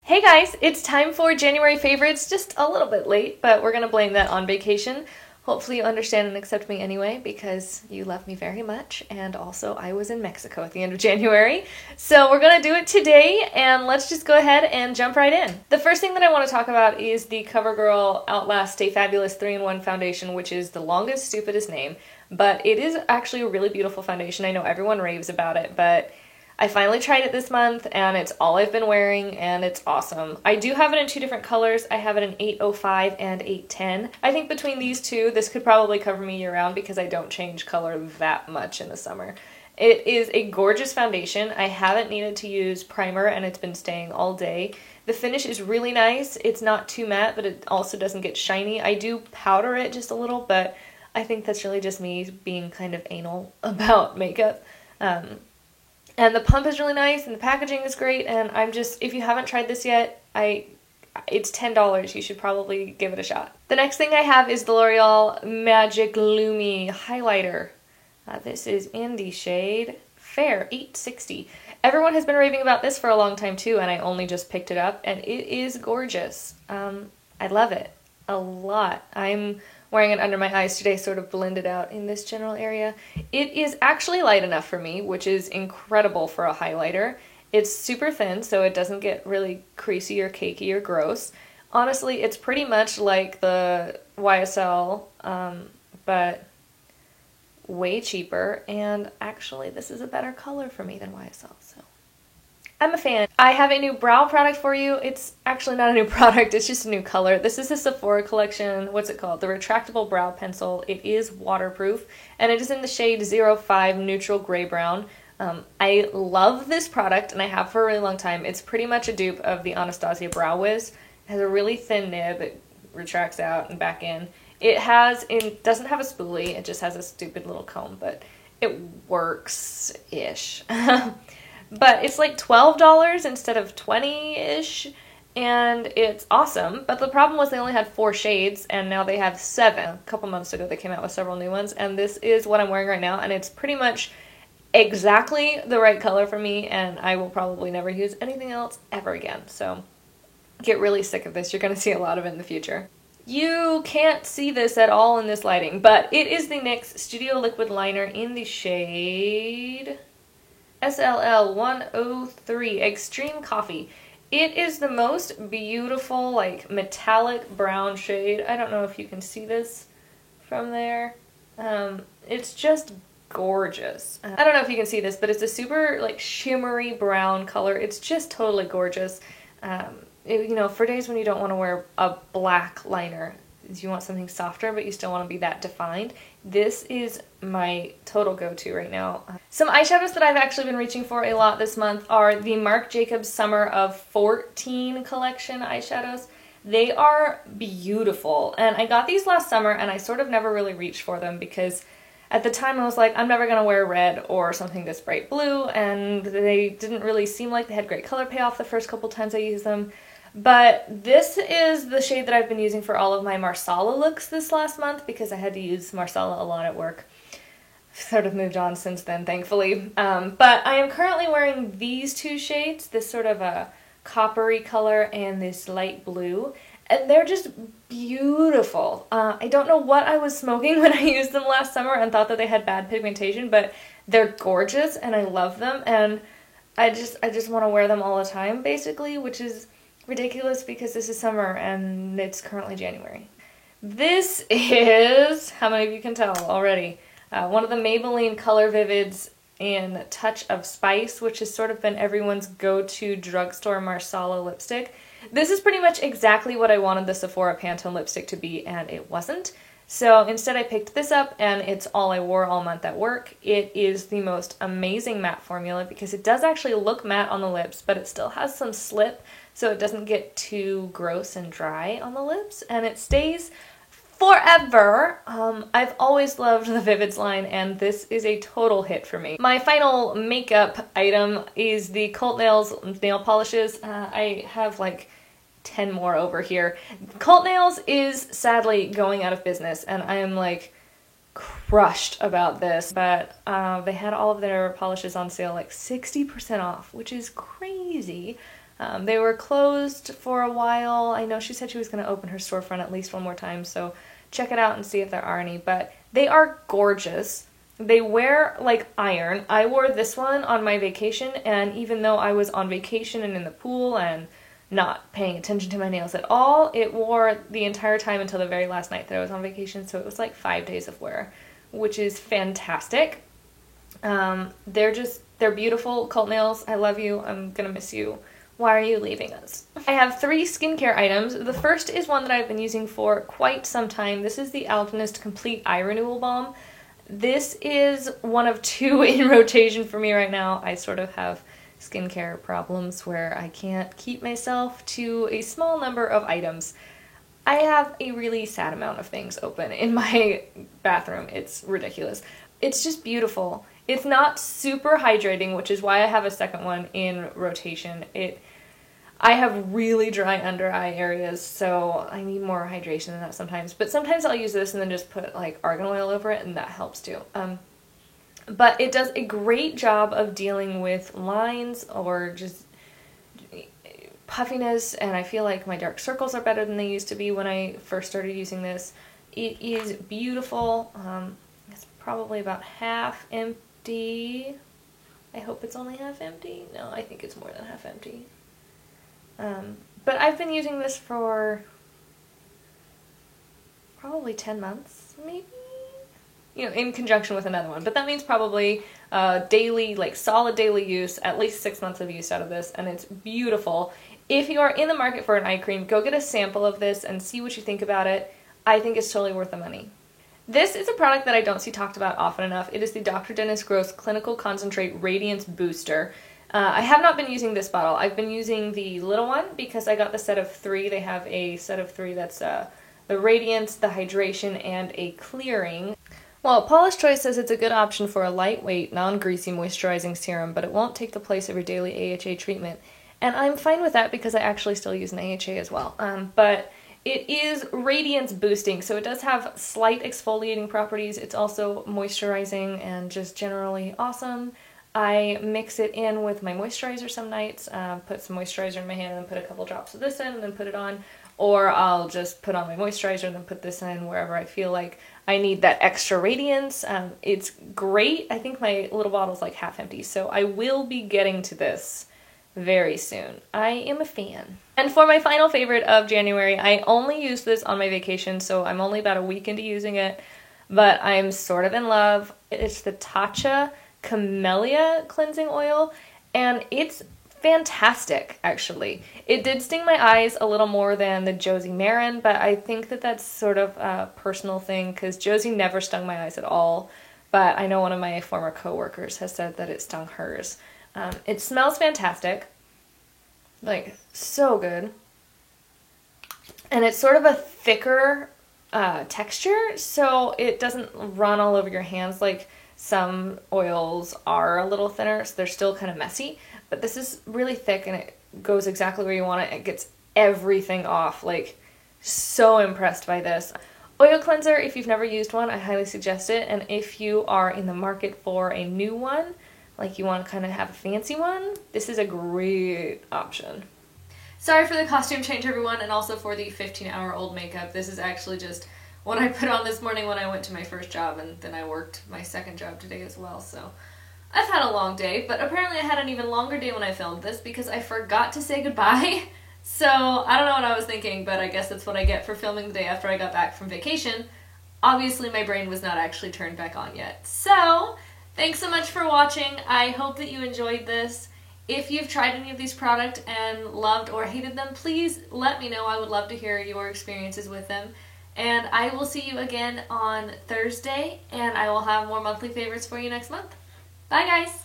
Hey guys, it's time for January favorites, just a little bit late, but we're gonna blame that on vacation. Hopefully you understand and accept me anyway because you love me very much, and also I was in Mexico at the end of January. So we're gonna do it today, and let's just go ahead and jump right in. The first thing that I want to talk about is the CoverGirl Outlast Stay Fabulous 3-in-1 foundation, which is the longest, stupidest name, but it is actually a really beautiful foundation. I know everyone raves about it, but I finally tried it this month, and it's all I've been wearing, and it's awesome. I do have it in two different colors. I have it in 805 and 810. I think between these two, this could probably cover me year-round because I don't change color that much in the summer. It is a gorgeous foundation. I haven't needed to use primer, and it's been staying all day. The finish is really nice. It's not too matte, but it also doesn't get shiny. I do powder it just a little, but I think that's really just me being kind of anal about makeup. And the pump is really nice, and the packaging is great, and if you haven't tried this yet, it's $10. You should probably give it a shot. The next thing I have is the L'Oreal Magic Lumi Highlighter. This is in the shade Fair 860. Everyone has been raving about this for a long time too, and I only just picked it up, and it is gorgeous. I love it a lot. I'm wearing it under my eyes today, sort of blended out in this general area. It is actually light enough for me, which is incredible for a highlighter. It's super thin, so it doesn't get really creasy or cakey or gross. Honestly, it's pretty much like the YSL, but way cheaper, and actually this is a better color for me than YSL, so I'm a fan. I have a new brow product for you. It's actually not a new product, it's just a new color. This is the Sephora collection. What's it called? The Retractable Brow Pencil. It is waterproof, and it is in the shade 05 Neutral Gray Brown. I love this product, and I have for a really long time. It's pretty much a dupe of the Anastasia Brow Wiz. It has a really thin nib. It retracts out and back in. It doesn't have a spoolie. It just has a stupid little comb, but it works-ish. But it's like $12 instead of $20-ish, and it's awesome. But the problem was they only had 4 shades, and now they have 7. A couple months ago they came out with several new ones, and this is what I'm wearing right now, and it's pretty much exactly the right color for me, and I will probably never use anything else ever again. So get really sick of this. You're going to see a lot of it in the future. You can't see this at all in this lighting, but it is the NYX Studio Liquid Liner in the shade SLL 103 Extreme Coffee. It is the most beautiful, like, metallic brown shade. I don't know if you can see this from there. It's just gorgeous. I don't know if you can see this, but it's a super, like, shimmery brown color. It's just totally gorgeous. For days when you don't want to wear a black liner, you want something softer, but you still want to be that defined, this is my total go-to right now. Some eyeshadows that I've actually been reaching for a lot this month are the Marc Jacobs Summer of 14 collection eyeshadows. They are beautiful, and I got these last summer, and I sort of never really reached for them because at the time I was like, I'm never going to wear red or something this bright blue, and they didn't really seem like they had great color payoff the first couple times I used them. But this is the shade that I've been using for all of my Marsala looks this last month because I had to use Marsala a lot at work. I've sort of moved on since then, thankfully. But I am currently wearing these two shades, this sort of a coppery color and this light blue, and they're just beautiful. I don't know what I was smoking when I used them last summer and thought that they had bad pigmentation, but they're gorgeous and I love them, and I just want to wear them all the time, basically, which is ridiculous because this is summer and it's currently January. This is, how many of you can tell already, one of the Maybelline Color Vivids in Touch of Spice, which has sort of been everyone's go-to drugstore Marsala lipstick. This is pretty much exactly what I wanted the Sephora Pantone lipstick to be, and it wasn't. So instead I picked this up, and it's all I wore all month at work. It is the most amazing matte formula because it does actually look matte on the lips, but it still has some slip, so it doesn't get too gross and dry on the lips, and it stays forever. I've always loved the Vivids line, and this is a total hit for me. My final makeup item is the Cult Nails nail polishes. I have like 10 more over here. Cult Nails is sadly going out of business, and I am like crushed about this, but they had all of their polishes on sale like 60% off, which is crazy. They were closed for a while. I know she said she was going to open her storefront at least one more time, so check it out and see if there are any. But they are gorgeous. They wear like iron. I wore this one on my vacation, and even though I was on vacation and in the pool and not paying attention to my nails at all, it wore the entire time until the very last night that I was on vacation, so it was like 5 days of wear, which is fantastic. They're beautiful cult nails. I love you. I'm gonna miss you. Why are you leaving us? I have 3 skincare items. The first is one that I've been using for quite some time. This is the Algenist Complete Eye Renewal Balm. This is one of 2 in rotation for me right now. I sort of have skincare problems where I can't keep myself to a small number of items. I have a really sad amount of things open in my bathroom. It's ridiculous. It's just beautiful. It's not super hydrating, which is why I have a second one in rotation. I have really dry under eye areas, so I need more hydration than that sometimes. But sometimes I'll use this and then just put like argan oil over it, and that helps too. But it does a great job of dealing with lines or just puffiness, and I feel like my dark circles are better than they used to be when I first started using this. It is beautiful. It's probably about half empty. I hope it's only half empty. No, I think it's more than half empty. But I've been using this for probably 10 months, maybe? You know, in conjunction with another one. But that means probably daily, like solid daily use, at least 6 months of use out of this, and it's beautiful. If you are in the market for an eye cream, go get a sample of this and see what you think about it. I think it's totally worth the money. This is a product that I don't see talked about often enough. It is the Dr. Dennis Gross Clinical Concentrate Radiance Booster. I have not been using this bottle. I've been using the little one because I got the set of 3. They have a set of 3 that's the radiance, the hydration, and a clearing. Well, Paula's Choice says it's a good option for a lightweight, non-greasy moisturizing serum, but it won't take the place of your daily AHA treatment. And I'm fine with that because I actually still use an AHA as well. But it is radiance boosting, so it does have slight exfoliating properties. It's also moisturizing and just generally awesome. I mix it in with my moisturizer some nights, put some moisturizer in my hand and then put a couple drops of this in and then put it on. Or I'll just put on my moisturizer and then put this in wherever I feel like I need that extra radiance. It's great. I think my little bottle's like half empty, so I will be getting to this very soon. I am a fan. And for my final favorite of January, I only used this on my vacation, so I'm only about a week into using it, but I'm sort of in love. It's the Tatcha Camellia Cleansing Oil, and it's fantastic, actually. It did sting my eyes a little more than the Josie Maran, but I think that that's sort of a personal thing because Josie never stung my eyes at all, but I know one of my former coworkers has said that it stung hers. It smells fantastic, like so good, and it's sort of a thicker texture, so it doesn't run all over your hands like some oils are a little thinner, so they're still kind of messy, but this is really thick and it goes exactly where you want it. It gets everything off, like so impressed by this. Oil cleanser, if you've never used one, I highly suggest it, and if you are in the market for a new one, like you want to kind of have a fancy one, this is a great option. Sorry for the costume change, everyone, and also for the 15-hour-old makeup. This is actually just what I put on this morning when I went to my first job, and then I worked my second job today as well, so I've had a long day, but apparently I had an even longer day when I filmed this because I forgot to say goodbye. So I don't know what I was thinking, but I guess that's what I get for filming the day after I got back from vacation. Obviously my brain was not actually turned back on yet. So thanks so much for watching. I hope that you enjoyed this. If you've tried any of these products and loved or hated them, please let me know. I would love to hear your experiences with them. And I will see you again on Thursday, and I will have more monthly favorites for you next month. Bye, guys!